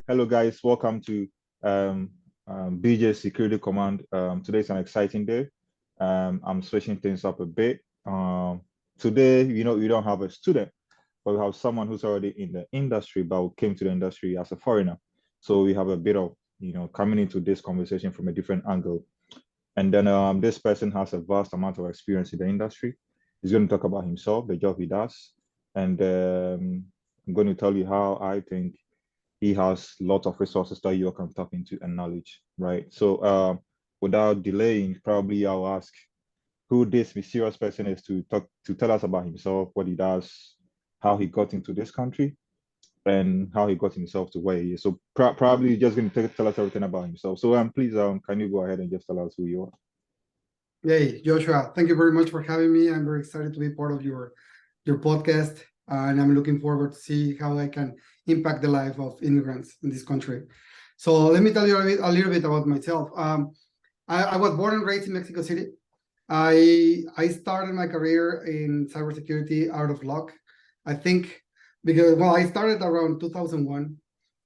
Hello, guys. Welcome to BJ Security Command. Today's an exciting day. I'm switching things up a bit. Today, we don't have a student, but we have someone who's already in the industry, but who came to the industry as a foreigner. So we have a bit of, coming into this conversation from a different angle. And then this person has a vast amount of experience in the industry. He's going to talk about himself, the job he does, and I'm going to tell you how I think he has lots of resources that you can tap into and knowledge, right? So without delaying, probably I'll ask who this mysterious person is to tell us about himself, what he does, how he got into this country, and how he got himself to where he is. So probably just going to tell us everything about himself. So please, can you go ahead and just tell us who you are? Hey, Joshua, thank you very much for having me. I'm very excited to be part of your podcast, and I'm looking forward to see how I can impact the life of immigrants in this country. So let me tell you a little bit about myself. I was born and raised in Mexico City. I started my career in cybersecurity out of luck. I think because I started around 2001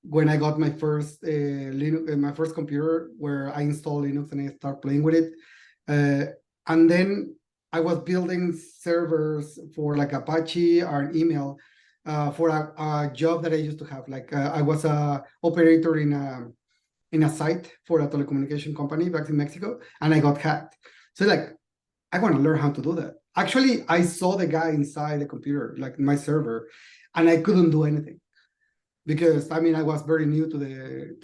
when I got my first Linux, my first computer where I installed Linux and I started playing with it. And then I was building servers for like Apache or an email for a job that I used to have. Like I was a operator in a site for a telecommunication company back in Mexico, and I got hacked. So like I want to learn how to do that. Actually, I saw the guy inside the computer, like my server, and I couldn't do anything because I mean I was very new to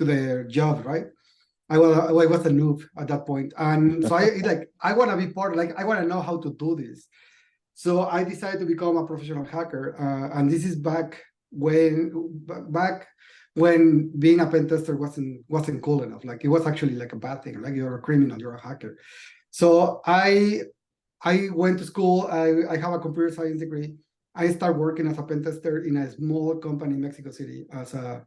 the job, right? I was a noob at that point, and so I want to be part. Like I want to know how to do this. So I decided to become a professional hacker, and this is back when being a pen tester wasn't cool enough. Like it was actually like a bad thing. Like you're a criminal, you're a hacker. So I went to school. I have a computer science degree. I started working as a pen tester in a small company in Mexico City as a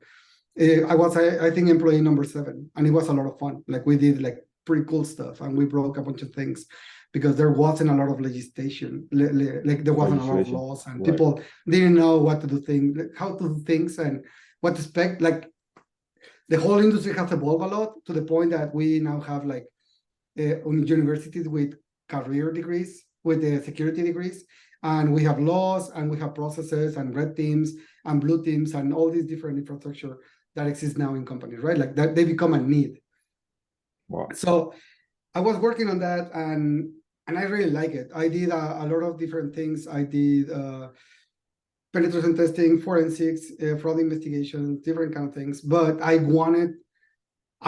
I was, I think, employee number 7, and it was a lot of fun. Like we did like pretty cool stuff, and we broke a bunch of things because there wasn't a lot of legislation. Like there wasn't a lot of laws, and people didn't know what to do things, how to do things, and what to expect. Like the whole industry has evolved a lot to the point that we now have like universities with career degrees, with the security degrees, and we have laws, and we have processes, and red teams, and blue teams, and all these different infrastructure that exists now in companies, right? Like that they become a need. Wow. So I was working on that, and I really like it. I did a lot of different things. I did penetration testing, forensics, fraud investigations, different kind of things. But I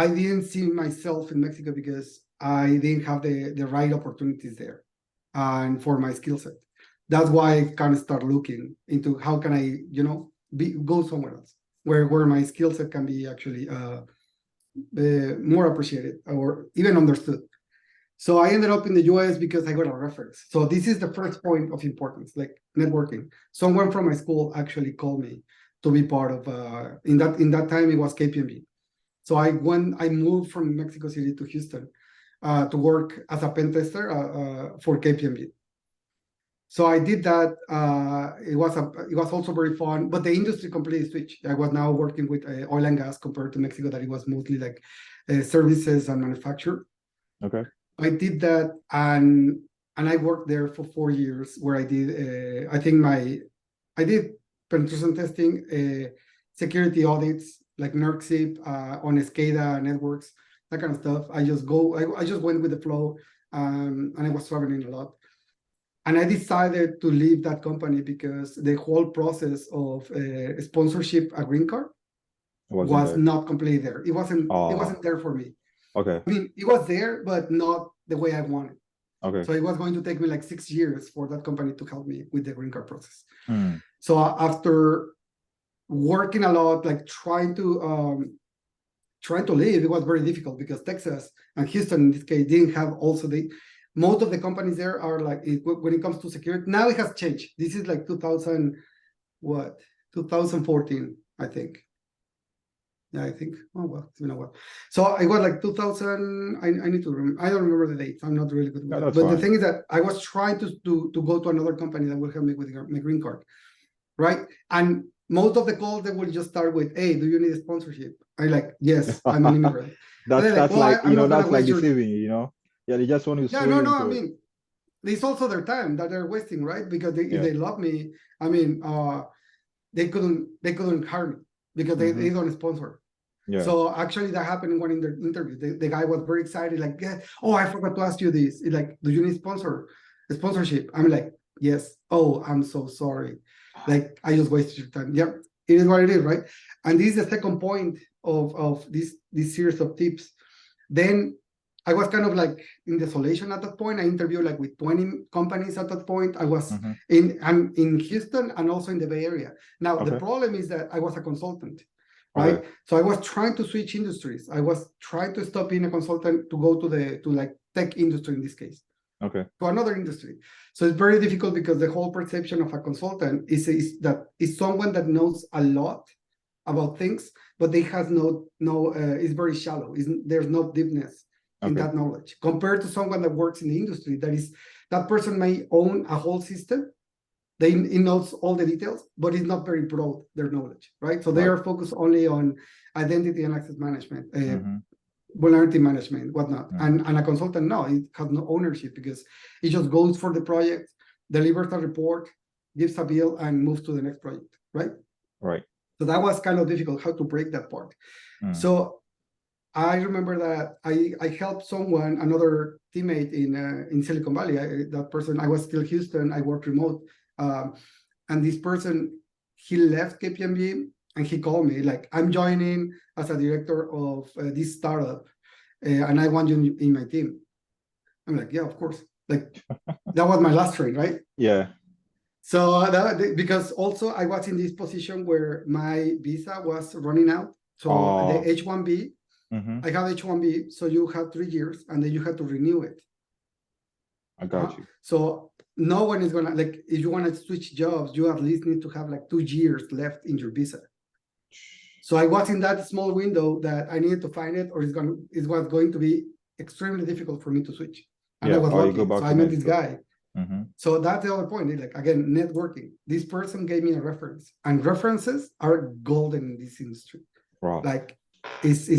didn't see myself in Mexico because I didn't have the right opportunities there, and for my skill set. That's why I kind of start looking into how can I, go somewhere else where my skill set can be actually more appreciated or even understood. So I ended up in the US because I got a reference. So this is the first point of importance, like networking. Someone from my school actually called me to be part of in that time it was KPMG. So I moved from Mexico City to Houston to work as a pen tester for KPMG. So I did that. It was also very fun, but the industry completely switched. I was now working with oil and gas compared to Mexico, that it was mostly like services and manufacture. Okay. I did that, and I worked there for 4 years, where I did I did penetration testing, security audits like NERC on SCADA networks, that kind of stuff. I just went with the flow, and I was traveling a lot. And I decided to leave that company because the whole process of sponsorship a green card was not completely there. It wasn't there for me. Okay. I mean, it was there, but not the way I wanted. Okay. So it was going to take me like 6 years for that company to help me with the green card process. So after working a lot, like trying to leave, it was very difficult because Texas and Houston in this case didn't have also most of the companies there are like, when it comes to security, now it has changed. This is like 2014, I think. Yeah, I think. Oh, well, it's been a while. So it was like 2000. I need to remember. I don't remember the dates. I'm not really good with it. But the thing is that I was trying to go to another company that will help me with my green card. right? And most of the calls, they will just start with, hey, do you need a sponsorship? I like, yes, I'm an immigrant. And they're like, That's well, like, I'm not gonna that's like waste your. deceiving you, Yeah, they just want to Yeah, sway no, you no. I into it. mean, it's also their time that they're wasting, right? Because if Yeah. they love me, I mean, they couldn't hire me because they don't sponsor. Yeah. So actually, that happened in one interview. The guy was very excited, like, yeah, oh, I forgot to ask you this. He's like, do you need sponsorship? I'm like, yes. Oh, I'm so sorry. Like, I just wasted your time. Yep, it is what it is, right? And this is the second point of this series of tips. Then I was kind of like in desolation at that point. I interviewed like with 20 companies at that point. I'm in Houston and also in the Bay Area. Now, the Okay. problem is that I was a consultant, Okay. right? So I was trying to switch industries. I was trying to stop being a consultant to go to like tech industry in this case, Okay. to another industry. So it's very difficult because the whole perception of a consultant is that is someone that knows a lot about things, but they has no it's very shallow. There's no deepness in Okay. that knowledge compared to someone that works in the industry. That person may own a whole system. He knows all the details, but it's not very broad, their knowledge, right? So they Right. are focused only on identity and access management, Mm-hmm. vulnerability management, whatnot. Mm-hmm. And a consultant, no, it has no ownership because it just goes for the project, delivers a report, gives a bill, and moves to the next project, right? Right. So that was kind of difficult, how to break that part. So I remember that I helped someone, another teammate in Silicon Valley. That person, I was still Houston. I worked remote, and this person, he left KPMG and he called me like, I'm joining as a director of this startup, and I want you in my team. I'm like, yeah, of course. Like that was my last train, right? Yeah. So because also I was in this position where my visa was running out. So the H-1B. I have H-1B, so you have 3 years, and then you have to renew it. I got you. So no one is gonna, like, if you want to switch jobs, you at least need to have like 2 years left in your visa. So I was in that small window that I needed to find it, or it was going to be extremely difficult for me to switch. And I was or you go lucky. back So to I met this Mexico. guy. So that's the other point. Like, again, networking. This person gave me a reference, and references are golden in this industry. Wow. Like, it's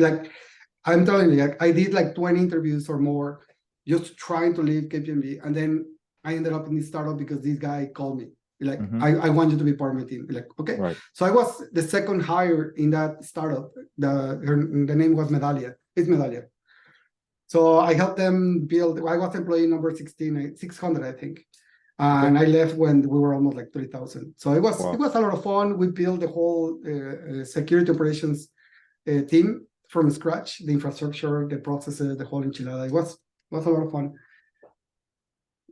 like, I'm telling you, like, I did like 20 interviews or more just trying to leave KPMG, and then I ended up in this startup because this guy called me. Like, I want you to be part of my team. Like, okay. Right. So I was the second hire in that startup. The name was Medallia. It's Medallia. So I helped them build. I was employee number 600, I think. And I left when we were almost like 3,000. So it was a lot of fun. We built the whole security operations team from scratch, the infrastructure, the processes, the whole enchilada. It was a lot of fun.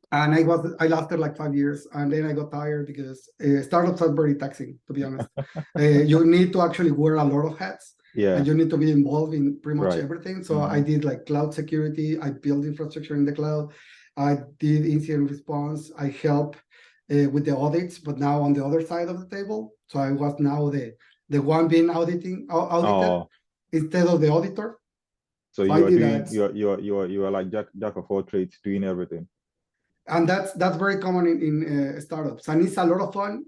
And I lasted like 5 years, and then I got tired because startups are very taxing, to be honest. You need to actually wear a lot of hats. Yeah. And you need to be involved in pretty much everything. So I did like cloud security. I built infrastructure in the cloud. I did incident response. I helped with the audits, but now on the other side of the table. So I was now the one being audited instead of the auditor. So you are doing you are like jack of all trades, doing everything. And that's very common in startups, and it's a lot of fun.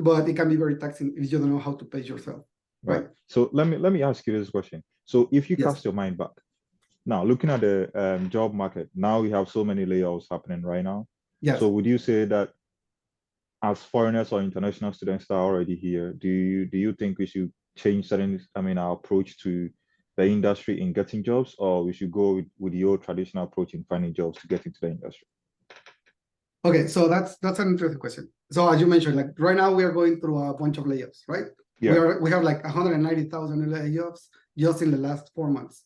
But it can be very taxing if you don't know how to pace yourself. Right. So let me ask you this question. So if you cast your mind back, now looking at the job market, now we have so many layoffs happening right now. Yes. So would you say that as foreigners or international students that are already here, do you think we should change our approach to the industry in getting jobs, or we should go with your traditional approach in finding jobs to get into the industry? Okay, so that's an interesting question. So as you mentioned, like right now we are going through a bunch of layoffs, right? Yeah. We have like 190,000 layoffs just in the last 4 months,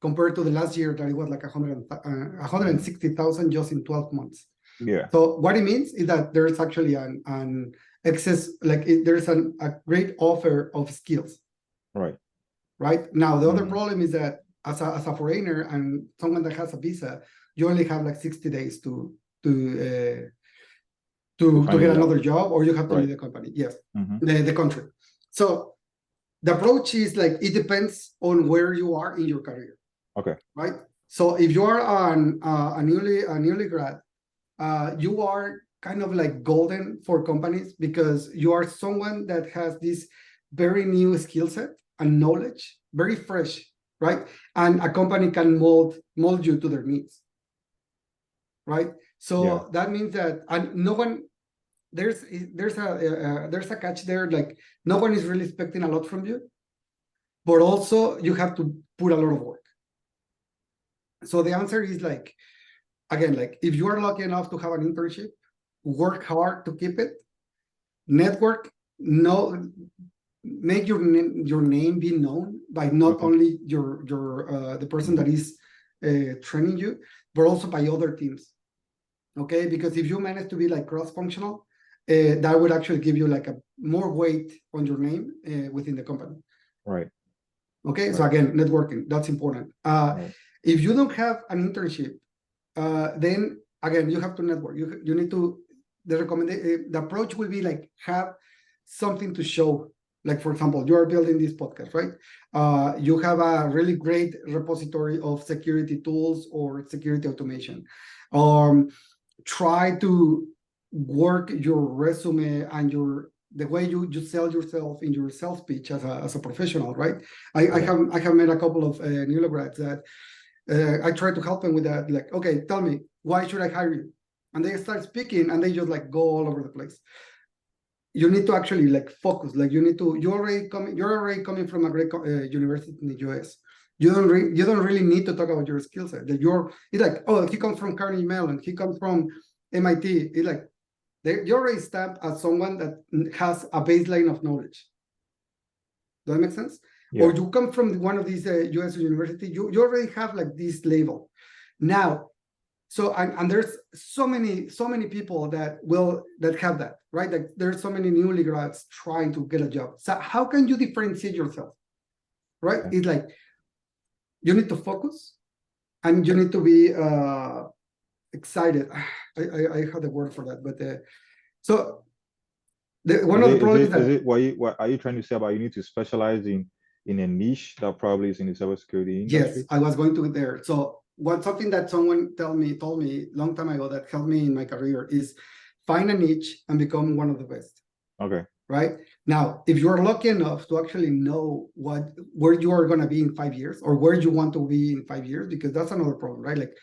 compared to the last year that it was like 160,000 just in 12 months. Yeah. So what it means is that there's actually an excess, there's a great offer of skills. Right. Right now, the other problem is that as a foreigner and someone that has a visa, you only have like 60 days to get another job, or you have to leave the company. Yes, the country. So the approach is like, it depends on where you are in your career. Okay. Right. So if you are a newly grad, you are kind of like golden for companies because you are someone that has this very new skill set and knowledge, very fresh, right? And a company can mold you to their needs, right? Yeah. So that means that, and no one, there's a catch there, like no one is really expecting a lot from you, but also you have to put a lot of work. So the answer is like, again, like if you are lucky enough to have an internship, work hard to keep it, network, no, make your name be known by not Okay. only your the person that is training you, but also by other teams. Okay, because if you manage to be like cross-functional, that would actually give you like a more weight on your name within the company. Right. Okay, Right. so again, networking, that's important. Right. If you don't have an internship, then again, you have to network. You need to, the approach will be like have something to show. Like, for example, you are building this podcast, right? You have a really great repository of security tools or security automation. Try to work your resume and the way you sell yourself in your sales pitch as a professional, right? I have met a couple of new grads that I try to help them with that. Like, okay, tell me, why should I hire you? And they start speaking and they just like go all over the place. You need to actually like focus. Like you're already coming from a great university in the US. You don't really need to talk about your skill set. That it's like, oh, he comes from Carnegie Mellon, he comes from MIT. It's like you're already stamped as someone that has a baseline of knowledge. Does that make sense? Yeah. Or you come from one of these US university, you already have like this label. Now, so and there's so many people that have that, right? Like there's so many newly grads trying to get a job. So how can you differentiate yourself, right? Okay. It's like you need to focus and you need to be excited. I have the word for that, but so one of the problems Is it what are you trying to say about you need to specialize in a niche that probably is in the cybersecurity industry? Yes, I was going to there. So something that someone told me long time ago that helped me in my career is find a niche and become one of the best. Okay. Right? Now, if you're lucky enough to actually know where you are going to be in 5 years or where you want to be in 5 years, because that's another problem, right? Like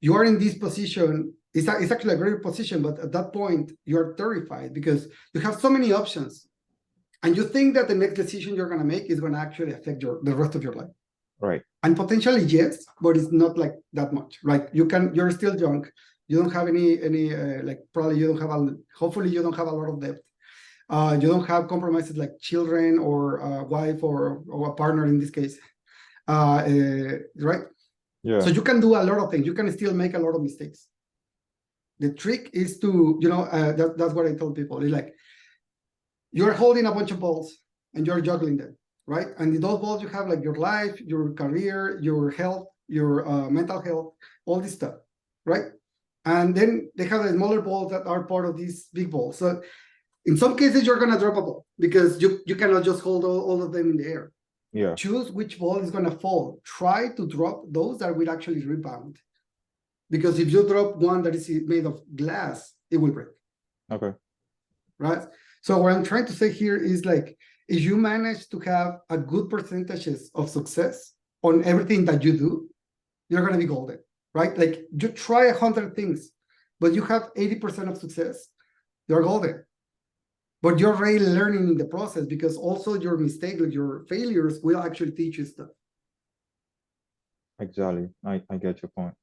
you are in this position, it's actually a great position, but at that point you're terrified because you have so many options and you think that the next decision you're going to make is going to actually affect the rest of your life. Right. And potentially yes, but it's not like that much. Like you're still young. You don't have any like probably you don't have hopefully you don't have a lot of debt. You don't have compromises like children or a wife or a partner in this case. Right? Yeah. So you can do a lot of things. You can still make a lot of mistakes. The trick is to, that's what I tell people. It's like you're holding a bunch of balls and you're juggling them. Right? And in those balls, you have like your life, your career, your health, your mental health, all this stuff, right? And then they have the smaller balls that are part of these big balls. So in some cases, you're going to drop a ball because you cannot just hold all of them in the air. Yeah. Choose which ball is going to fall. Try to drop those that will actually rebound. Because if you drop one that is made of glass, it will break. Okay. Right? So what I'm trying to say here is like, if you manage to have a good percentages of success on everything that you do, you're going to be golden, right? Like you try 100 things, but you have 80% of success, you're golden. But you're already learning in the process because also your mistakes, your failures will actually teach you stuff. Exactly. I get your point.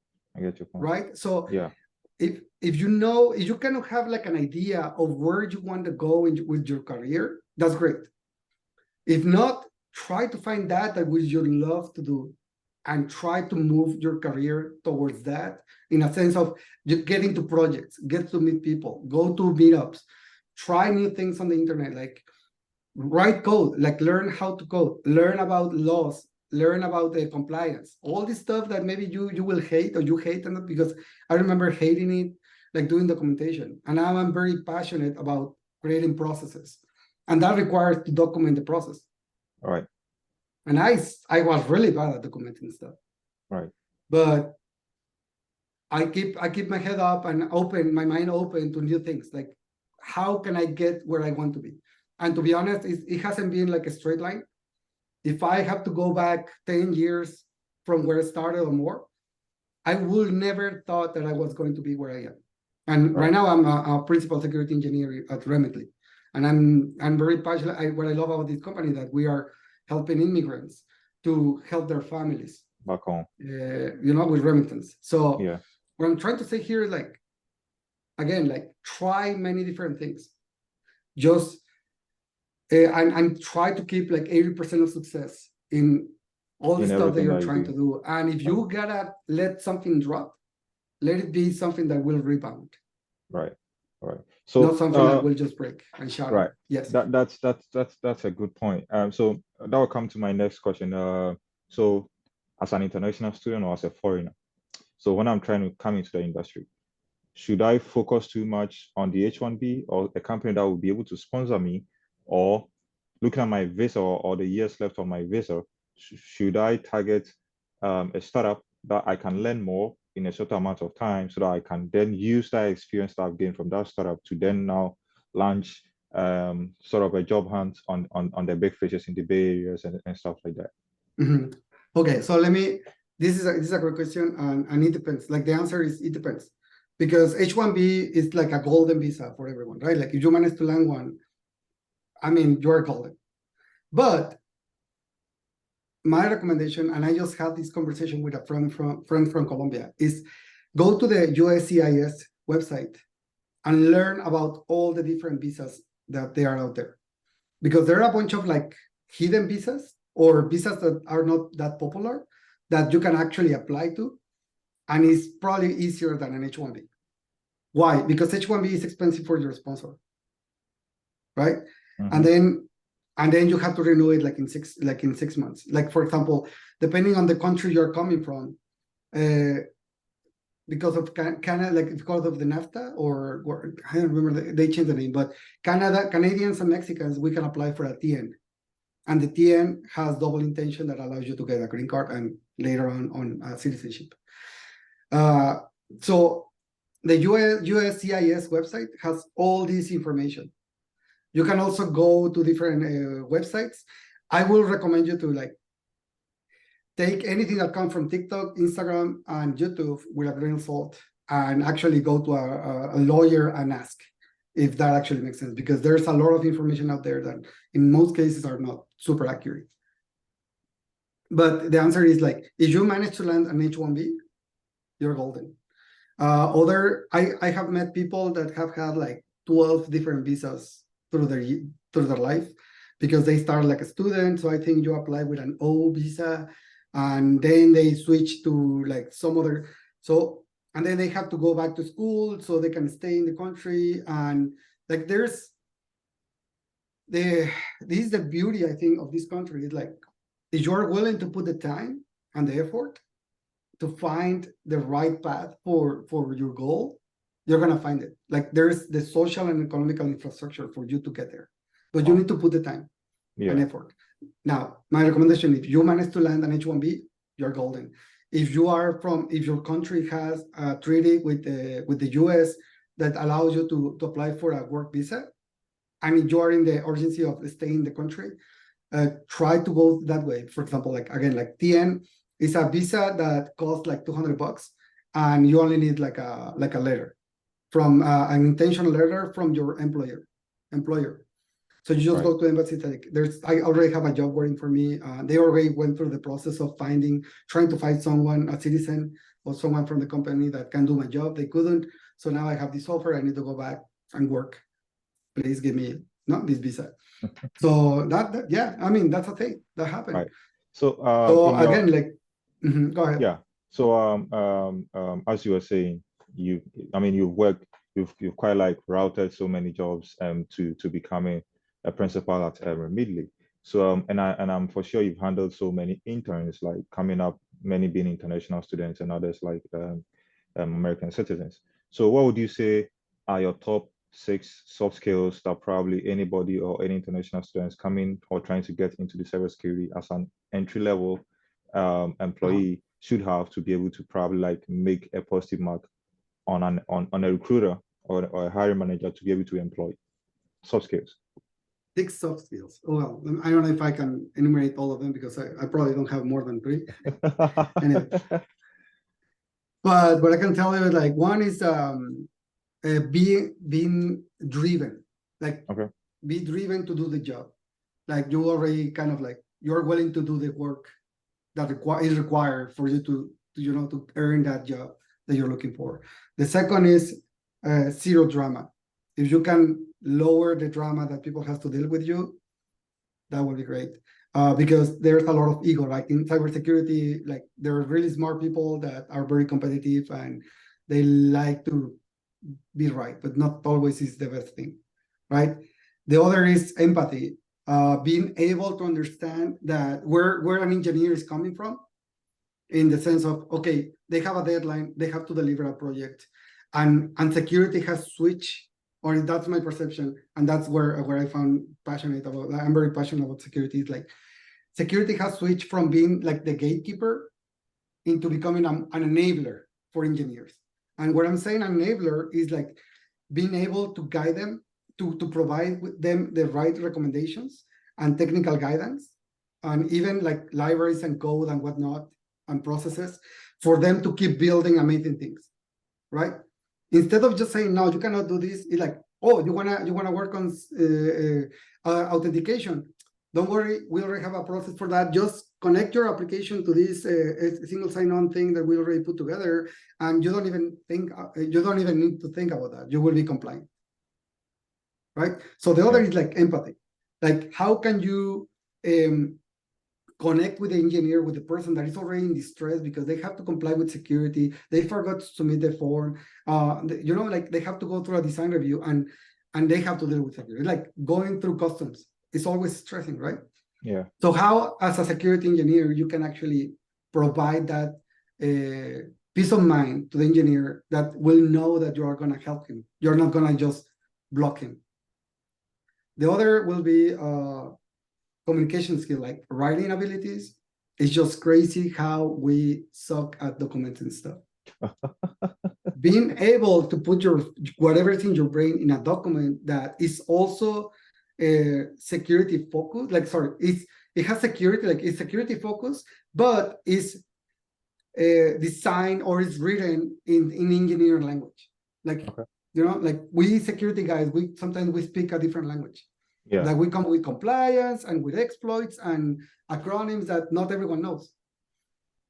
Right? So yeah. If you kind of have like an idea of where you want to go with your career, that's great. If not, try to find that which you love to do and try to move your career towards that in a sense of you get into projects, get to meet people, go to meetups, try new things on the internet, like write code, like learn how to code, learn about laws, learn about the compliance, all this stuff that maybe you will hate or you hate it because I remember hating it, like doing documentation. And now I'm very passionate about creating processes. And that requires to document the process. All right. And I was really bad at documenting stuff. Right. But I keep my head up and open my mind open to new things. Like, how can I get where I want to be? And to be honest, it hasn't been like a straight line. If I have to go back 10 years from where I started or more, I would never thought that I was going to be where I am. And right now I'm a principal security engineer at Remitly. And I'm very passionate. What I love about this company that we are helping immigrants to help their families, back home. With remittance. So Yeah. what I'm trying to say here is like, again, like try many different things. Just and try to keep like 80% of success in all the In stuff that everything you're that you trying do. to do. And if you gotta let something drop, let it be something that will rebound, Right. Right. not So something that will just break and shatter. right. Yes. That's a good point. So that will come to my next question. So as an international student or as a foreigner, so when I'm trying to come into the industry, should I focus too much on the H-1B or a company that will be able to sponsor me, or looking at my visa or the years left on my visa, should I target a startup that I can learn more in a short amount of time so that I can then use that experience that I've gained from that startup to then now launch sort of a job hunt on the big fishes in the Bay Areas and stuff like that? Mhm. Okay, so this is a great question, and it depends. Like the answer is it depends. Because H-1B is like a golden visa for everyone, right? Like if you manage to land one, I mean, you're golden. But my recommendation, and I just had this conversation with a friend from Colombia, is go to the USCIS website and learn about all the different visas that they are out there. Because there are a bunch of like hidden visas or visas that are not that popular that you can actually apply to, and it's probably easier than an H-1B. Why? Because H-1B is expensive for your sponsor, right? And Mm-hmm. then you have to renew it like in 6 months. Like for example, depending on the country you're coming from, because of Canada, like because of the NAFTA or I don't remember, they changed the name, but Canadians and Mexicans, we can apply for a TN. And the TN has double intention that allows you to get a green card and later on citizenship. So the USCIS website has all this information. You can also go to different websites. I will recommend you to like take anything that comes from TikTok, Instagram, and YouTube with a grain of salt, and actually go to a lawyer and ask if that actually makes sense, because there's a lot of information out there that in most cases are not super accurate. But the answer is like, if you manage to land an H-1B, you're golden. I have met people that have had like 12 different visas through their life, because they start like a student. So I think you apply with an O visa, and then they switch to like some other. So and then they have to go back to school so they can stay in the country. And like this is the beauty, I think, of this country. Is like, if you're willing to put the time and the effort to find the right path for your goal, you're gonna find it. Like there's the social and economical infrastructure for you to get there, but you Wow. need to put the time and Yeah. effort. Now, my recommendation: if you manage to land an H-1B, you're golden. If your country has a treaty with the US that allows you to apply for a work visa, and you are in the urgency of staying in the country, try to go that way. For example, like again, like TN is a visa that costs like $200, and you only need like a letter from an intention letter from your employer. So you just Right. go to embassy. Like I already have a job waiting for me. They already went through the process of trying to find someone, a citizen or someone from the company that can do my job. They couldn't. So now I have this offer. I need to go back and work. Please give me not this visa. So yeah, I mean, that's a thing that happened. Right. So So in your again, like, go ahead. yeah. So as you were saying, I mean you've worked, you've quite like routed so many jobs to becoming a principal at Remitly. So and I'm for sure you've handled so many interns, like coming up, many being international students and others like American citizens. So what would you say are your top six soft skills that probably anybody or any international students coming or trying to get into the cybersecurity as an entry level Uh-huh. employee should have to be able to probably like make a positive mark on on a recruiter or a hiring manager to be able to employ? Soft skills. 6 soft skills. Well, I don't know if I can enumerate all of them because I probably don't have more than 3. Anyway, but what I can tell you is like one is being driven, like Okay. be driven to do the job. Like you already kind of like you're willing to do the work that is required for you to to earn that job that you're looking for. The second is zero drama. If you can lower the drama that people have to deal with you, that would be great. Because there's a lot of ego, like in cybersecurity, like there are really smart people that are very competitive and they like to be right, but not always is the best thing, right? The other is empathy, being able to understand that where an engineer is coming from, in the sense of, okay, they have a deadline, they have to deliver a project, and security has switched, or that's my perception, and that's where I found passionate about. I'm very passionate about security. It's like security has switched from being like the gatekeeper into becoming an enabler for engineers. And what I'm saying enabler is like being able to guide them, to provide them the right recommendations and technical guidance, and even like libraries and code and whatnot and processes for them to keep building amazing things, right? Instead of just saying, no, you cannot do this, it's like, oh, you wanna work on authentication. Don't worry, we already have a process for that. Just connect your application to this single sign-on thing that we already put together, and you don't even need to think about that. You will be compliant, right? So the other is like empathy. Like, how can you connect with the engineer, with the person that is already in distress because they have to comply with security, they forgot to submit the form, like they have to go through a design review and they have to deal with security. Like going through customs is always stressing, right? Yeah. So how, as a security engineer, you can actually provide that peace of mind to the engineer that will know that you are going to help him. You're not going to just block him. The other will be communication skill, like writing abilities. It's just crazy how we suck at documenting stuff. Being able to put whatever's in your brain in a document that is also security focused, like it has security, like it's security focused, but is designed or is written in engineering language. Like like we security guys, sometimes we speak a different language. Yeah. Like we come with compliance and with exploits and acronyms that not everyone knows.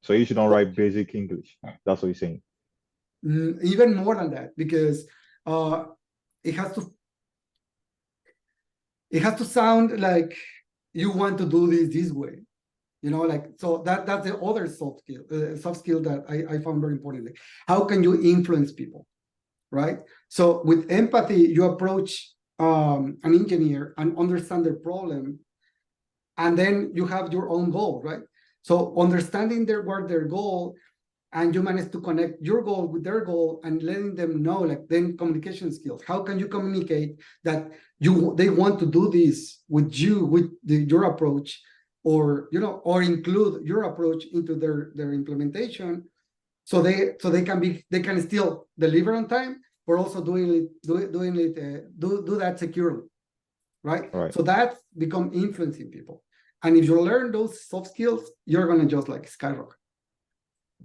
So you should not write basic English. That's what you're saying. Even more than that, because it has to sound like you want to do this way. Like, so that's the other soft skill that I found very important. Like, how can you influence people, right? So with empathy, you approach an engineer and understand their problem, and then you have your own goal, right? So understanding their goal, and you manage to connect your goal with their goal and letting them know, like, then communication skills. How can you communicate that they want to do this with you, with your approach, or include your approach into their implementation, so they can still deliver on time, but also do that securely, right? So that become influencing people. And if you learn those soft skills, you're gonna just like skyrocket.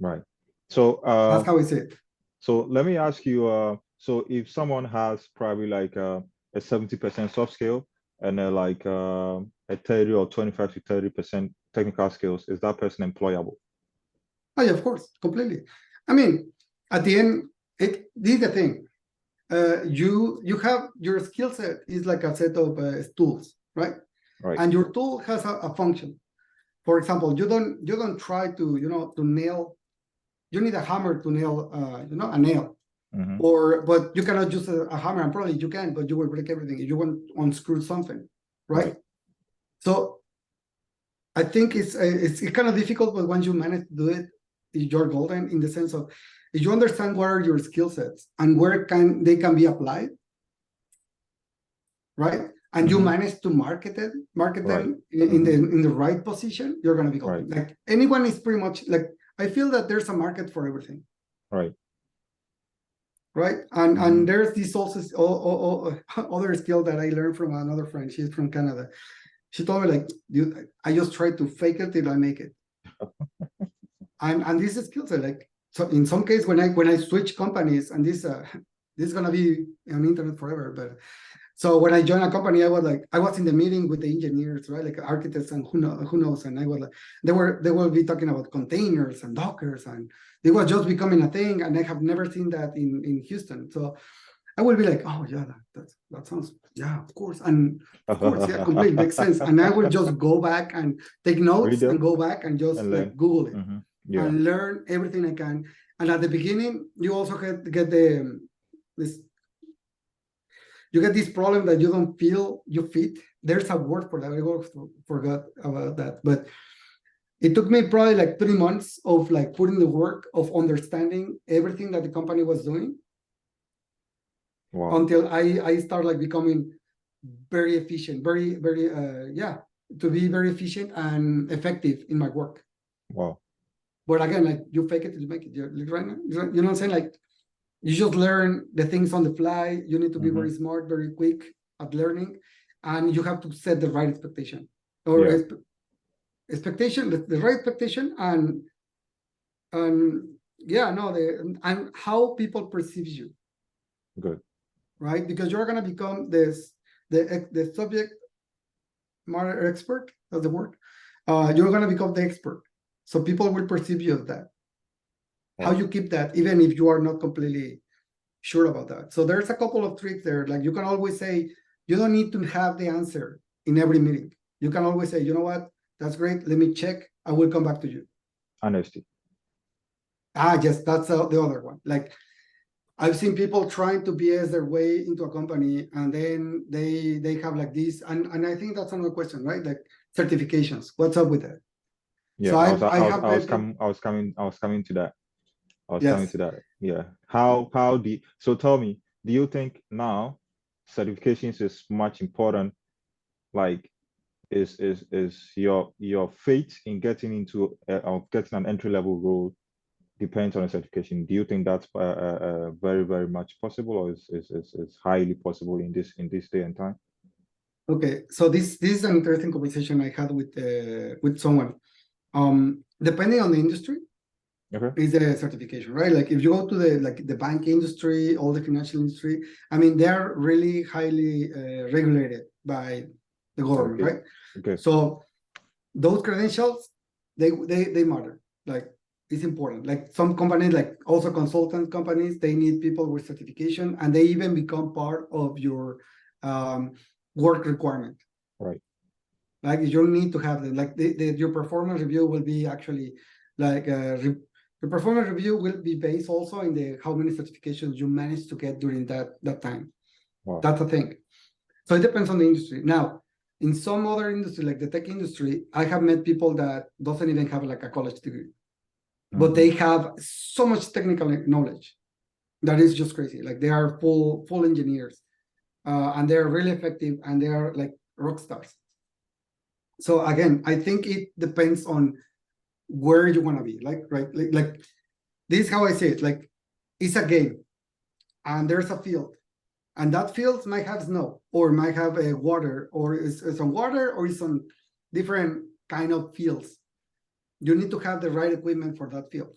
Right. So that's how I see it. So let me ask you, so if someone has probably like a 70% soft skill and like a 30 or 25 to 30% technical skills, is that person employable? Oh, yeah, of course, completely. I mean, at the end, this is the thing. You have your skill set is like a set of tools, right? Right. And your tool has a function. For example, you don't try to to nail. You need a hammer to nail a nail. Mm-hmm. But you cannot use a hammer, and probably you can, but you will break everything if you want to unscrew something, right? So I think it's kind of difficult, but once you manage to do it, you're golden, in the sense of, if you understand what are your skill sets and where they can be applied, right? And you manage to market them in the right position, you're gonna be golden. Like anyone is pretty much like, I feel that there's a market for everything. Right. Right. And there's this also other skill that I learned from another friend. She's from Canada. She told me like, I just try to fake it till I make it. and these skills are like, so in some case when I switch companies, and this is gonna be on internet forever, but so when I joined a company, I was in the meeting with the engineers, right, like architects, and who knows, and I was like, they will be talking about containers and Dockers, and it was just becoming a thing, and I have never seen that in Houston. So I will be like, oh yeah, that sounds, yeah, of course, and of course, yeah, completely makes sense. And I will just go back and take notes and go back and just like Google it and learn everything I can. And at the beginning, you also get this. You get this problem that you don't feel you fit. There's a word for that. I forgot about that. But it took me probably like 3 months of like putting the work of understanding everything that the company was doing. Wow. Until I start like becoming very efficient, very to be very efficient and effective in my work. Wow. But again, like you fake it till you make it. Right now, you know what I'm saying? Like you just learn the things on the fly. You need to be very smart, very quick at learning, and you have to set the right expectation or expectation, the right expectation, and how people perceive you. Good. Right, because you're gonna become the subject matter expert. That's the word. You're gonna become the expert, so people will perceive you as that. How you keep that, even if you are not completely sure about that. So there's a couple of tricks there. Like you can always say, you don't need to have the answer in every meeting. You can always say, you know what, that's great. Let me check. I will come back to you. Honesty. Yes, that's the other one. Like I've seen people trying to BS their way into a company, and then they have like this, and I think that's another question, right? Like certifications. What's up with that? Yeah, so I was coming to that. Coming to that. Yeah. So tell me, do you think now certifications is much important? Like, is your fate in getting into getting an entry level role depends on a certification? Do you think that's very, very much possible, or is highly possible in this day and time? Okay, so this is an interesting conversation I had with someone. Depending on the industry, is the certification, right? Like if you go to the bank industry, all the financial industry, I mean, they're really highly regulated by the government, right? Okay. So those credentials, they matter. Like it's important. Like some companies, like also consultant companies, they need people with certification, and they even become part of your work requirement. Right. Like you need to have them. Like your performance review will be actually like the performance review will be based also in the how many certifications you managed to get during that time. Wow. That's a thing. So it depends on the industry. Now, in some other industry, like the tech industry, I have met people that doesn't even have like a college degree, but they have so much technical knowledge that is just crazy. Like they are full engineers, and they're really effective, and they are like rock stars. So again, I think it depends on where you want to be. Like right, like this is how I say it. Like it's a game, and there's a field. And that field might have snow, or might have a water, or it's on water, or it's on different kind of fields. You need to have the right equipment for that field.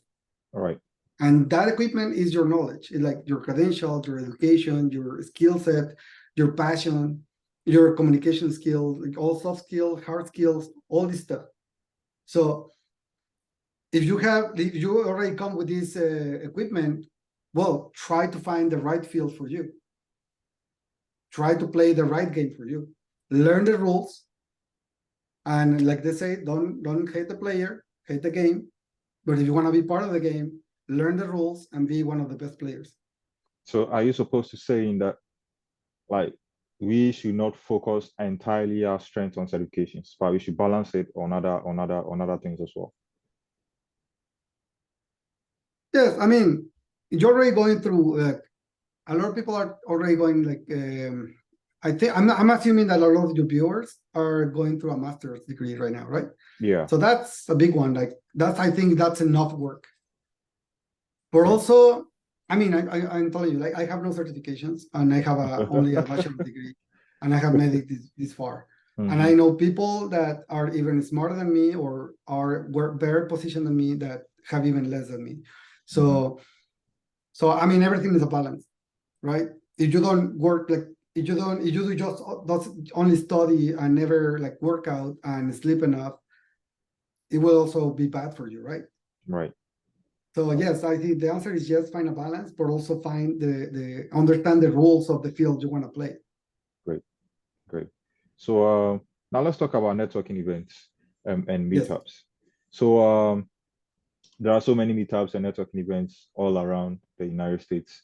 All right. And that equipment is your knowledge. It's like your credentials, your education, your skill set, your passion, your communication skills, like all soft skills, hard skills, all this stuff. So if you already come with this equipment, well, try to find the right field for you. Try to play the right game for you. Learn the rules, and like they say, don't hate the player, hate the game. But if you want to be part of the game, learn the rules and be one of the best players. So are you supposed to say in that, like, we should not focus entirely our strength on certifications, but we should balance it on other things as well? Yes, I mean, you're already going through. A lot of people are already going like I'm assuming that a lot of your viewers are going through a master's degree right now, right? Yeah. So that's a big one. Like I think that's enough work. But Right. also, I mean, I'm telling you, like I have no certifications and I have only a bachelor's degree, and I have made it this far. And I Mhm. know people that are even smarter than me or are better positioned than me that have even less than me. Mhm. So, I mean, everything is a balance, right? If you don't work like if you do just only study and never like work out and sleep enough, it will also be bad for you, right? Right. So Right. yes, I think the answer is yes, find a balance, but also find the understand the rules of the field you want to play. Great. Great. So now let's talk about networking events and Yes. meetups. So there are so many meetups and networking events all around the United States,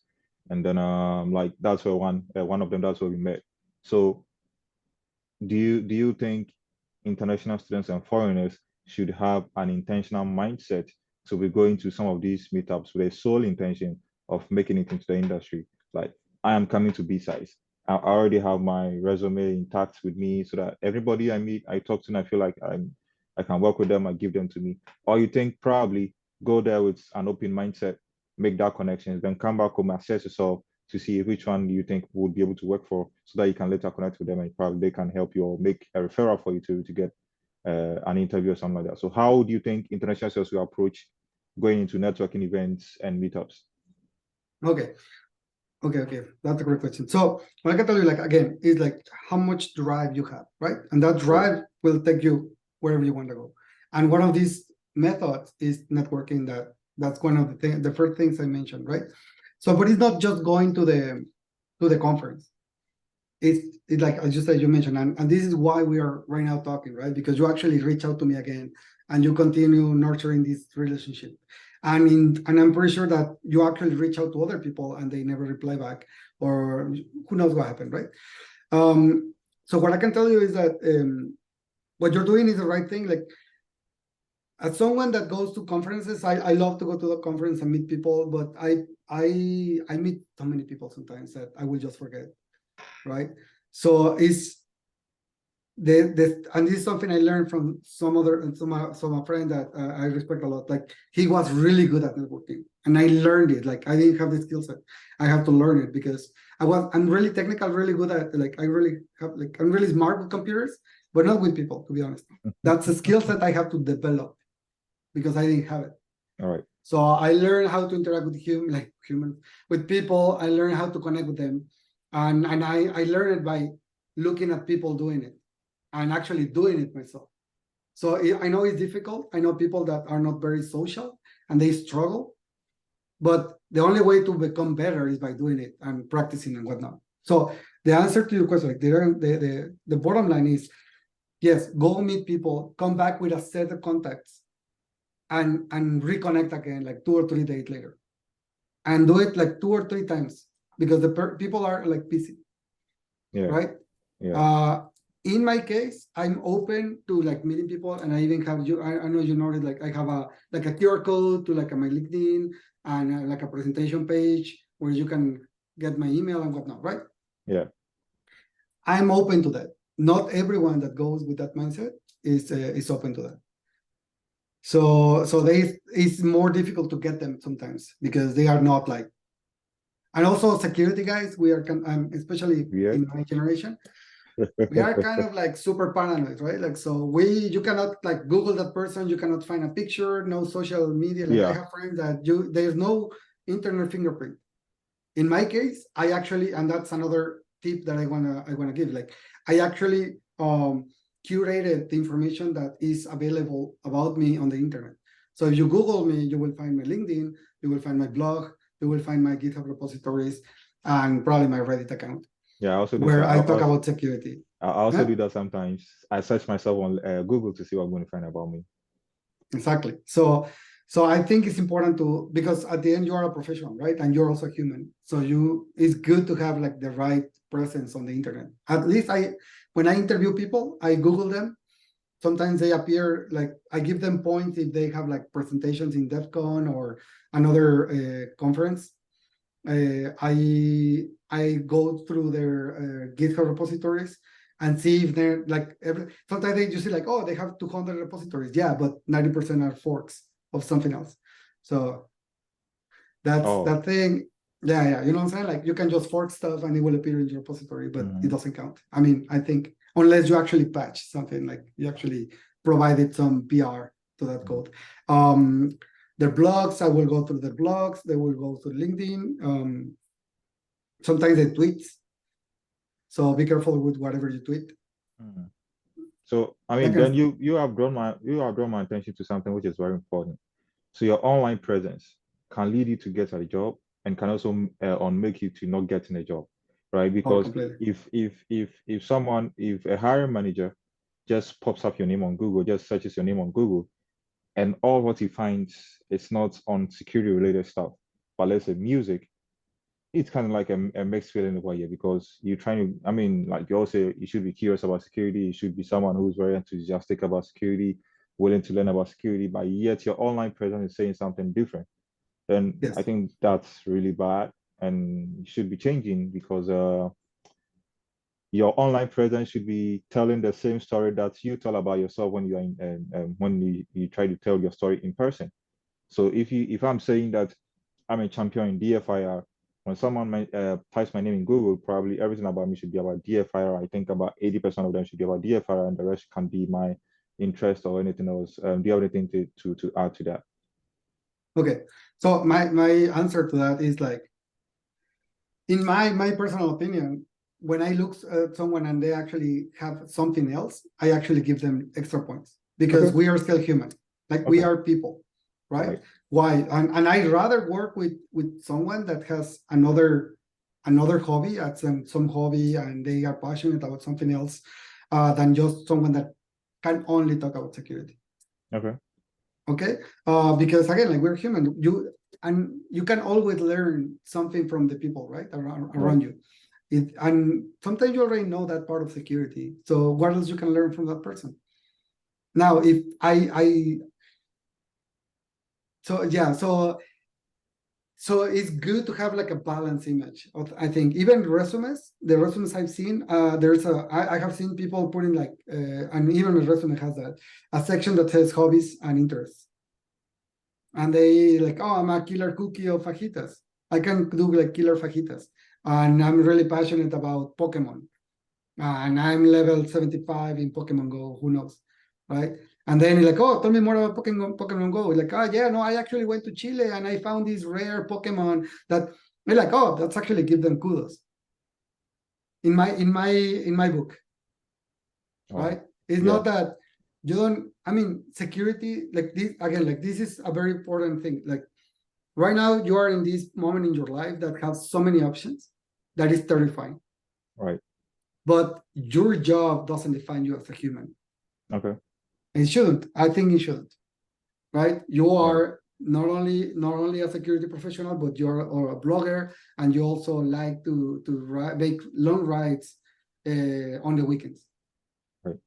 and then like that's where one of them, that's where we met. So do you think international students and foreigners should have an intentional mindset to be going to some of these meetups with a sole intention of making it into the industry? Like, I am coming to B-size. I already have my resume intact with me so that everybody I meet, I talk to, and I feel like I can work with them and give them to me. Or you think probably go there with an open mindset, make that connections, then come back home, assess yourself to see which one you think would be able to work for, so that you can later connect with them and probably they can help you or make a referral for you to get an interview or something like that. So how do you think international sales will approach going into networking events and meetups? Okay. Okay. That's a great question. So what I can tell you, like again, is like how much drive you have, right? And that Right. drive will take you wherever you want to go. And one of these methods is networking. That's one of the first things I mentioned, right? So, but it's not just going to the conference. It's like as you said, you mentioned, and this is why we are right now talking, right? Because you actually reach out to me again and you continue nurturing this relationship. And I'm pretty sure that you actually reach out to other people and they never reply back, or who knows what happened, right? So what I can tell you is that what you're doing is the right thing. Like as someone that goes to conferences, I love to go to the conference and meet people, but I meet so many people sometimes that I will just forget, right? So it's and this is something I learned from some a friend that I respect a lot. Like he was really good at networking, and I learned it. Like I didn't have the skill set. I have to learn it because I'm really technical, really good at like I'm really smart with computers, but not with people. To be honest, that's a skill set I have to develop because I didn't have it. All right. So I learned how to interact with humans, with people. I learned how to connect with them, and I learned it by looking at people doing it and actually doing it myself. So I know it's difficult. I know people that are not very social and they struggle, but the only way to become better is by doing it and practicing and whatnot. So the answer to your question, like the bottom line is yes, go meet people, come back with a set of contacts, and reconnect again like 2 or 3 days later, and do it like 2 or 3 times because people are like busy, Yeah. right? Yeah. Uh, in my case, I'm open to like meeting people, and I even have you. I know you noticed like I have a QR code to like my LinkedIn and like a presentation page where you can get my email and whatnot, right? Yeah. I'm open to that. Not everyone that goes with that mindset is open to that. So it's more difficult to get them sometimes because they are not like. And also security guys, we are especially Yeah. in my generation, we are kind of like super paranoid, right? Like, so you cannot like Google that person, you cannot find a picture, no social media. Like I Yeah. have friends that there's no internet fingerprint. In my case, I actually, and that's another tip that I wanna give. Like I actually curated the information that is available about me on the internet. So if you Google me, you will find my LinkedIn, you will find my blog, you will find my GitHub repositories, and probably my Reddit account Yeah. I also do so. where I talk about security. I also Yeah, do that sometimes. I search myself on Google to see what I'm going to find about me. exactly. So I think it's important to, because at the end you are a professional, right? And you're also human. So it's good to have like the right presence on the internet. At least when I interview people, I Google them. Sometimes they appear like I give them points if they have like presentations in DEF CON or another conference. I go through their GitHub repositories and see if they're like sometimes they just see like, oh, they have 200 repositories. Yeah, but 90% are forks of something else. So that's Oh, that thing. Yeah, you know what I'm saying? Like you can just fork stuff and it will appear in your repository, but it doesn't count. I mean, I think unless you actually patch something, like you actually provided some PR to that code. Their blogs, I will go through their blogs. They will go to LinkedIn. Sometimes they tweet. So be careful with whatever you tweet. So I mean, then you have drawn my attention to something which is very important. So your online presence can lead you to get a job and can also make you to not getting a job, right? Oh, Because completely. if a hiring manager just pops up your name on Google, just searches your name on Google, and all what he finds is not on security related stuff, but let's say music, it's kind of like a mixed feeling over here because you're trying to, I mean, like you also, you should be curious about security. You should be someone who's very enthusiastic about security, willing to learn about security, but yet your online presence is saying something different. Then I Yes. think that's really bad and you should be changing because your online presence should be telling the same story that you tell about yourself when you are when you try to tell your story in person. So if I'm saying that I'm a champion in DFIR, when someone types my name in Google, probably everything about me should be about DFIR. I think about 80% of them should be about DFIR, and the rest can be my interest or anything else. Do you have anything to add to that? Okay. So my answer to that is like, in my personal opinion, when I look at someone and they actually have something else, I actually give them extra points because Okay. we are still human. Like we Okay. are people, right? Right. Why? And I'd rather work with someone that has another hobby, at some hobby, and they are passionate about something else, than just someone that can only talk about security. Okay. Okay, because again, like we're human, you can always learn something from the people right around Right. you. And sometimes you already know that part of security, so what else you can learn from that person? Now if I so yeah, so it's good to have like a balanced image of, I think, even the resumes I've seen, I have seen people putting like and even a resume has a section that says hobbies and interests. And they like, oh, I'm a killer cookie of fajitas. I can do like killer fajitas. And I'm really passionate about Pokemon. And I'm level 75 in Pokemon Go, who knows, right? And then you're like, oh, tell me more about Pokemon Go. You're like, oh, yeah, no, I actually went to Chile and I found this rare Pokemon that, you're like, oh, that's actually give them kudos. In my book, right? Oh, It's yeah. not that you don't, I mean, security, like this, again, like this is a very important thing. Like, right now, you are in this moment in your life that has so many options that is terrifying. Right. But your job doesn't define you as a human. Okay. It shouldn't. I think it shouldn't. Right? You Right. are not only a security professional, but you're a blogger, and you also like to make long rides on the weekends. Right.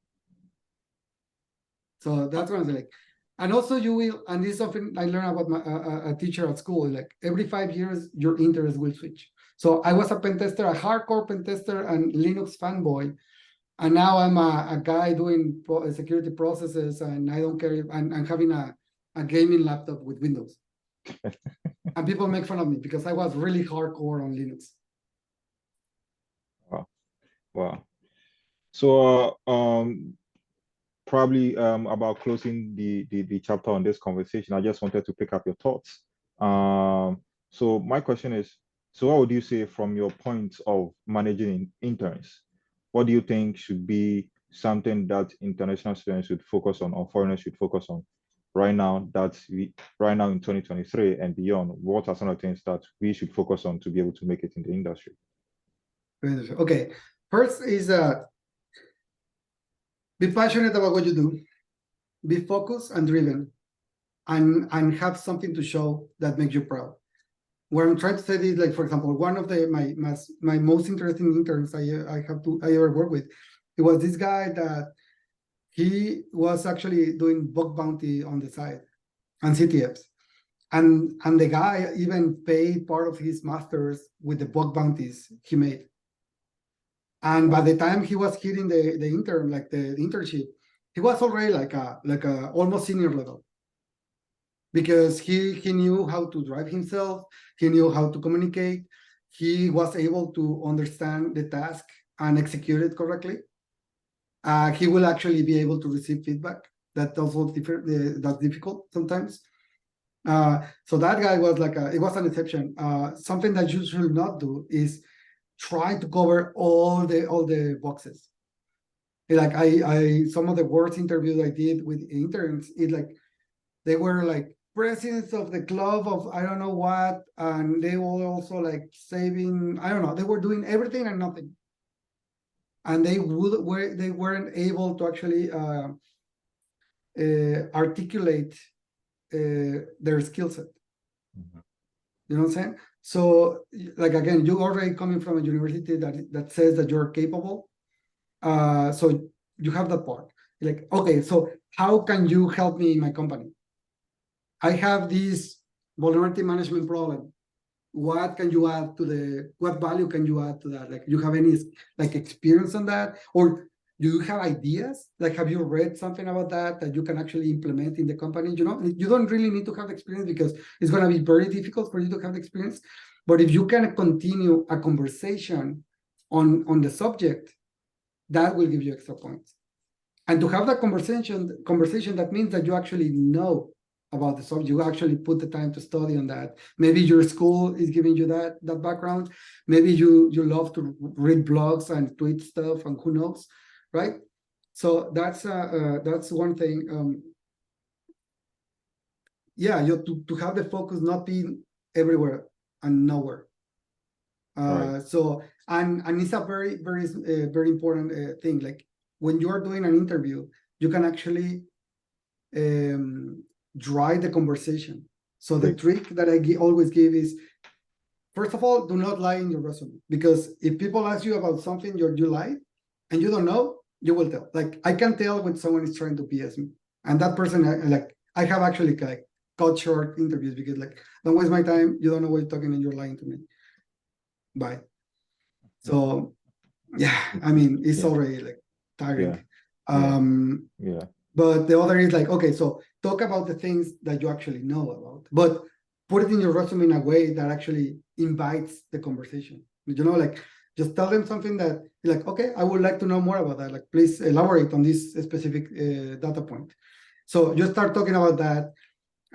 So that's what I'm saying. Like, and also you will, and this is something I learned about a teacher at school. Like every 5 years, your interest will switch. So I was a pen tester, a hardcore pen tester, and Linux fanboy, and now I'm a guy doing security processes, and I don't care. I'm having a gaming laptop with Windows, and people make fun of me because I was really hardcore on Linux. Wow. Wow. So probably about closing the chapter on this conversation, I just wanted to pick up your thoughts. So my question is, so what would you say from your point of managing interns? What do you think should be something that international students should focus on or foreigners should focus on right now in 2023 and beyond? What are some of the things that we should focus on to be able to make it in the industry? Okay, first is be passionate about what you do, be focused and driven, and have something to show that makes you proud. What I'm trying to say is, like, for example, one of my most interesting interns I ever worked with, it was this guy that he was actually doing bug bounty on the side and CTFs. And the guy even paid part of his masters with the bug bounties he made. And by the time he was hitting the intern, like the internship, he was already like a almost senior level, because he knew how to drive himself, he knew how to communicate, he was able to understand the task and execute it correctly. He will actually be able to receive feedback. That's also different. That's difficult sometimes. So that guy was like it was an exception. Something that you should not do is try to cover all the boxes. Like I some of the worst interviews I did with interns, it like they were like presidents of the club of I don't know what, and they were also like saving, I don't know, they were doing everything and nothing. And they weren't able to actually articulate their skill set. Mhm. You know what I'm saying? So, like again, you already coming from a university that says that you're capable. So you have that part. Like, okay, so how can you help me in my company? I have this vulnerability management problem. What can you add to what value can you add to that? Like, you have any like experience on that? Or do you have ideas? Like, have you read something about that you can actually implement in the company? You know, you don't really need to have experience, because it's going to be very difficult for you to have experience. But if you can continue a conversation on the subject, that will give you extra points. And to have that conversation, that means that you actually know about the subject. You actually put the time to study on that. Maybe your school is giving you that background. Maybe you love to read blogs and tweet stuff, and who knows, right? So that's one thing. Yeah, you to have the focus not being everywhere and nowhere. Right. So and it's a very important thing. Like, when you are doing an interview, you can actually drive the conversation. So the Great. trick that I always give is, first of all, do not lie in your resume, because if people ask you about something you lie and you don't know, you will tell. Like, I can tell when someone is trying to BS me, and that person, like, I have actually like cut short interviews, because like, don't waste my time. You don't know what you're talking and you're lying to me. Bye. So yeah, I mean, it's Yeah. already like Yeah. tiring. Yeah. Um, Yeah. But the other is like, okay, so talk about the things that you actually know about, but put it in your resume in a way that actually invites the conversation. You know, like, just tell them something that like, okay, I would like to know more about that. Like, please elaborate on this specific data point. So you start talking about that,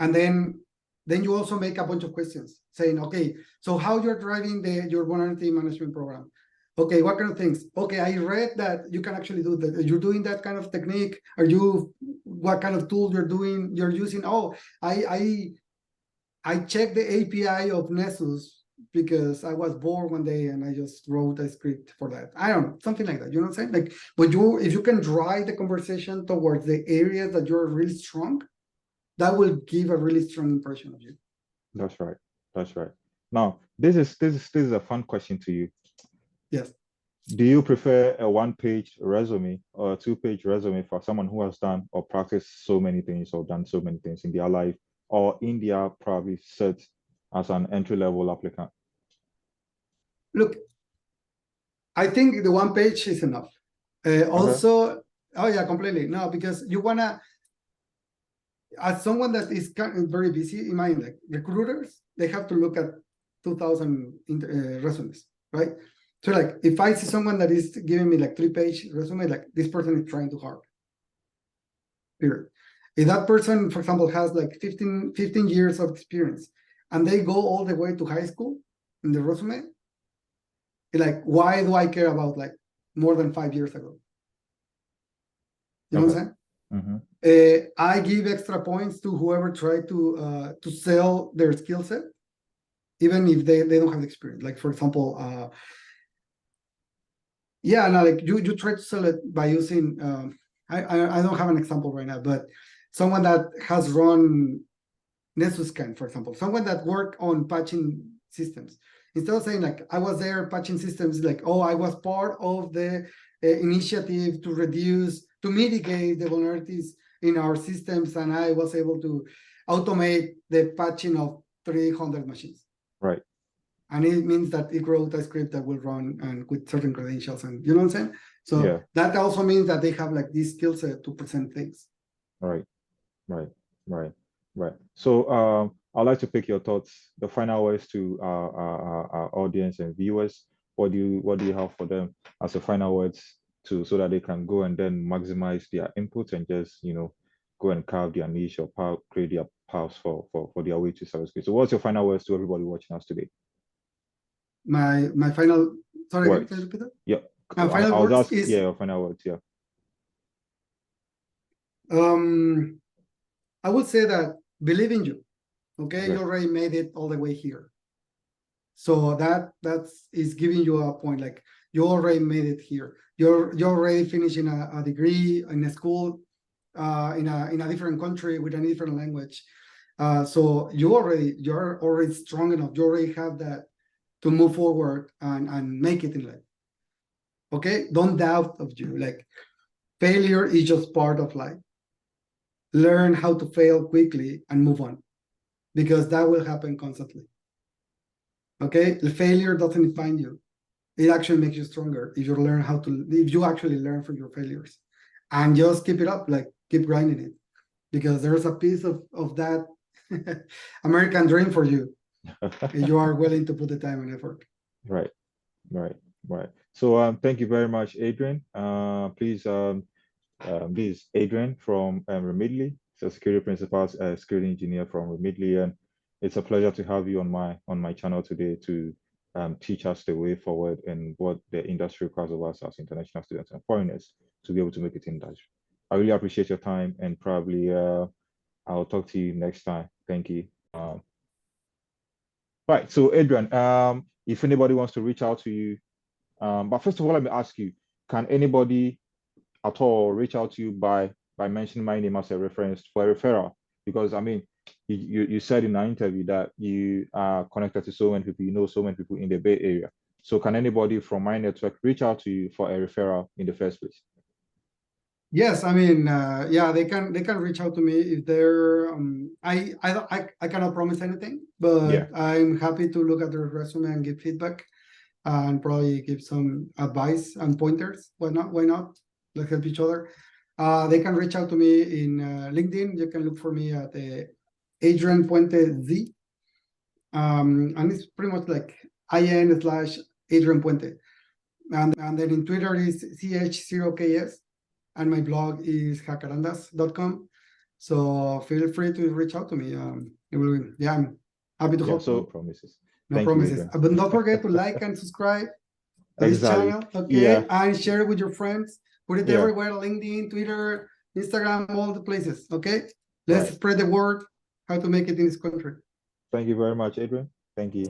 and then you also make a bunch of questions saying, okay, so how you're driving your vulnerability management program? Okay, what kind of things? Okay, I read that you can actually do that. You're doing that kind of technique. What kind of tool you're using? Oh, I checked the API of Nessus because I was bored one day and I just wrote a script for that. I don't know, something like that. You know what I'm saying? Like, but if you can drive the conversation towards the areas that you're really strong, that will give a really strong impression of you. That's right. That's right. Now, this is a fun question to you. Yes. Do you prefer a one-page resume or a two-page resume for someone who has done or practiced so many things or done so many things in their life, or in their probably set as an entry-level applicant? Look, I think the one page is enough. Okay. Also, oh yeah, completely. No, because you wanna, as someone that is kind of very busy, in mind, like recruiters, they have to look at 2,000 resumes, right? So like, if I see someone that is giving me like 3-page resume, like, this person is trying too hard. Period. If that person, for example, has like 15 years of experience and they go all the way to high school in the resume, like, why do I care about like more than 5 years ago? You know what Okay. I'm saying? Mm-hmm. I give extra points to whoever tried to sell their skill set, even if they don't have experience. Like, for example, yeah, no, like you try to sell it by using I don't have an example right now, but someone that has run Nessus Scan, for example, someone that worked on patching systems. Instead of saying like, I was there patching systems, like, oh, I was part of the initiative to mitigate the vulnerabilities in our systems, and I was able to. automate the patching of 300 machines. Right. And it means that it wrote a script that will run and with certain credentials, and you know what I'm saying? So Yeah. that also means that they have like this skill set to present things. Right. So I'd like to pick your thoughts, the final words to our audience and viewers. What do you have for them as the final words so that they can go and then maximize their input and just go and carve their niche or create their paths for their way to cybersecurity. So what's your final words to everybody watching us today? My final, sorry, Words. can you repeat that? Yeah. My final I'll words ask, is your final words. Yeah. I would say that believe in you. Okay, Yeah. you already made it all the way here. So that's giving you a point, like you already made it here. You're already finishing a degree in a school, in a different country with a different language. So you're already strong enough. You already have that to move forward and make it in life. Okay, don't doubt of you. Like failure is just part of life. Learn how to fail quickly and move on, because that will happen constantly. Okay, the failure doesn't define you. It actually makes you stronger if you actually learn from your failures, and just keep it up, like keep grinding it, because there's a piece of that American dream for you if you are willing to put the time and effort. Right. So thank you very much, Adrien. Please, this is Adrien from Remitly, so security principal, security engineer from Remitly, and it's a pleasure to have you on my channel today to teach us the way forward and what the industry requires of us as international students and foreigners to be able to make it in Dutch. I really appreciate your time, and probably I'll talk to you next time. Thank you. Right. So Adrien, if anybody wants to reach out to you, but first of all, let me ask you, can anybody at all reach out to you by mentioning my name as a reference for a referral? Because I mean, you said in an interview that you are connected to so many people, you know so many people in the Bay Area. So can anybody from my network reach out to you for a referral in the first place? Yes, I mean, yeah, they can reach out to me if they're. I cannot promise anything, but Yeah. I'm happy to look at their resume and give feedback, and probably give some advice and pointers. Why not? Why not? Let's help each other. They can reach out to me in LinkedIn. You can look for me at Adrien Puente Z, and it's pretty much like IN/Adrien Puente, and then in Twitter is CH0KS. And my blog is jacarandas.com. So feel free to reach out to me. I'm happy to help. So promises. No Thank promises. you, But don't forget to like and subscribe to this exactly. channel, okay? Yeah. And share it with your friends. Put it Yeah. everywhere, LinkedIn, Twitter, Instagram, all the places, okay? Let's spread the word how to make it in this country. Thank you very much, Adrien. Thank you.